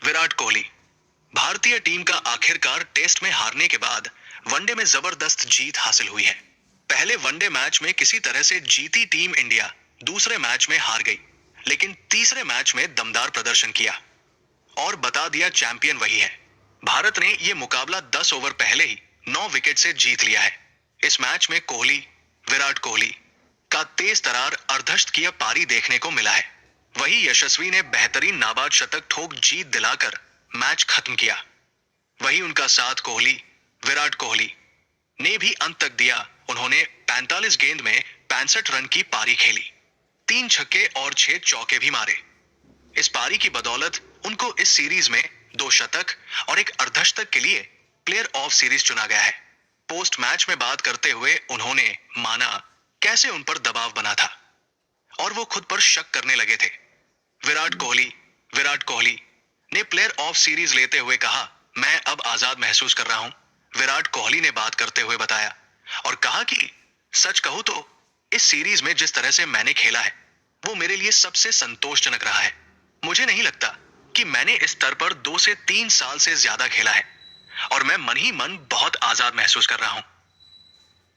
विराट कोहली। भारतीय टीम का आखिरकार टेस्ट में हारने के बाद वनडे में जबरदस्त जीत हासिल हुई है। पहले वनडे मैच में किसी तरह से जीती टीम इंडिया दूसरे मैच में हार गई, लेकिन तीसरे मैच में दमदार प्रदर्शन किया और बता दिया चैंपियन वही है। भारत ने यह मुकाबला 10 ओवर पहले ही 9 विकेट से जीत लिया है। इस मैच में विराट कोहली का तेज तरार अर्धशतकीय पारी देखने को मिला है। वही यशस्वी ने बेहतरीन नाबाद शतक ठोक जीत दिलाकर मैच खत्म किया। वही उनका साथ विराट कोहली ने भी अंत तक दिया। उन्होंने 45 गेंद में 65 रन की पारी खेली, 3 छक्के और 6 चौके भी मारे। इस पारी की बदौलत उनको इस सीरीज में 2 शतक और 1 अर्धशतक के लिए प्लेयर ऑफ सीरीज चुना गया है। पोस्ट मैच में बात करते हुए उन्होंने माना कैसे उन पर दबाव बना था और वो खुद पर शक करने लगे थे। विराट कोहली ने प्लेयर ऑफ सीरीज लेते हुए कहा, मैं अब आजाद महसूस कर रहा हूं। विराट कोहली ने बात करते हुए बताया और कहा कि सच कहूं तो इस सीरीज में जिस तरह से मैंने खेला है वो मेरे लिए सबसे संतोषजनक रहा है। मुझे नहीं लगता कि मैंने इस स्तर पर 2 से 3 साल से ज्यादा खेला है और मैं मन ही मन बहुत आजाद महसूस कर रहा हूं।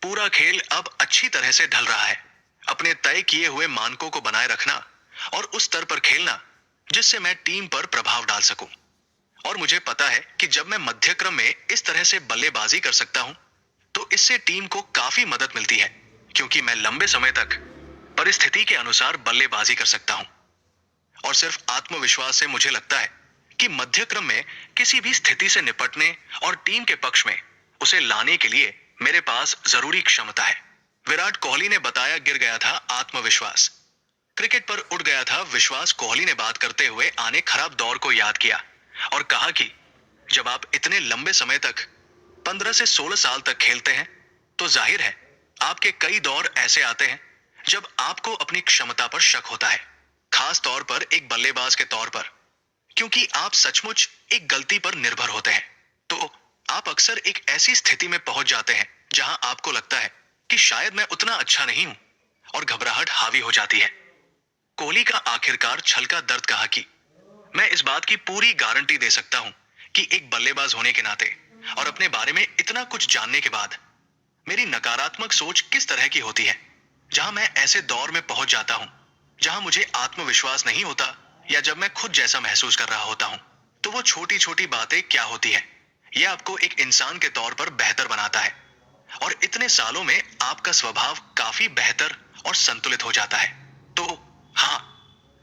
पूरा खेल अब अच्छी तरह से ढल रहा है। अपने तय किए हुए मानकों को बनाए रखना और उस स्तर पर खेलना जिससे मैं टीम पर प्रभाव डाल सकूं। और मुझे पता है कि जब मैं मध्यक्रम में इस तरह से बल्लेबाजी कर सकता हूं तो इससे टीम को काफी मदद मिलती है, क्योंकि मैं लंबे समय तक परिस्थिति के अनुसार बल्लेबाजी कर सकता हूं। और सिर्फ आत्मविश्वास से मुझे लगता है कि मध्यक्रम में किसी भी स्थिति से निपटने और टीम के पक्ष में उसे लाने के लिए मेरे पास जरूरी क्षमता है। विराट कोहली ने बताया, गिर गया था आत्मविश्वास, क्रिकेट पर उड़ गया था विश्वास। कोहली ने बात करते हुए आने खराब दौर को याद किया और कहा कि जब आप इतने लंबे समय तक 15 से 16 साल तक खेलते हैं तो जाहिर है आपके कई दौर ऐसे आते हैं जब आपको अपनी क्षमता पर शक होता है, खास तौर पर एक बल्लेबाज के तौर पर, क्योंकि आप सचमुच एक गलती पर निर्भर होते हैं। तो आप अक्सर एक ऐसी स्थिति में पहुंच जाते हैं जहां आपको लगता है कि शायद मैं उतना अच्छा नहीं हूं और घबराहट हावी हो जाती है। कोहली का आखिरकार छलका दर्द कहा कि मैं इस बात की पूरी गारंटी दे सकता हूं कि एक बल्लेबाज होने के नाते और अपने बारे में इतना कुछ जानने के बाद मेरी नकारात्मक सोच किस तरह की होती है। जहां मैं ऐसे दौर में पहुंच जाता हूं जहां मुझे आत्मविश्वास नहीं होता या जब मैं खुद जैसा महसूस कर रहा होता हूं, तो वो छोटी छोटी बातें क्या होती है, यह आपको एक इंसान के तौर पर बेहतर बनाता है और इतने सालों में आपका स्वभाव काफी बेहतर और संतुलित हो जाता है। तो हाँ,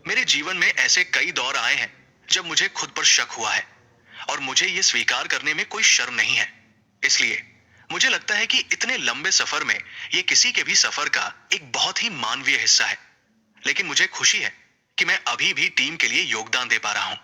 मेरे जीवन में ऐसे कई दौर आए हैं जब मुझे खुद पर शक हुआ है और मुझे ये स्वीकार करने में कोई शर्म नहीं है। इसलिए मुझे लगता है कि इतने लंबे सफर में ये किसी के भी सफर का एक बहुत ही मानवीय हिस्सा है। लेकिन मुझे खुशी है कि मैं अभी भी टीम के लिए योगदान दे पा रहा हूं।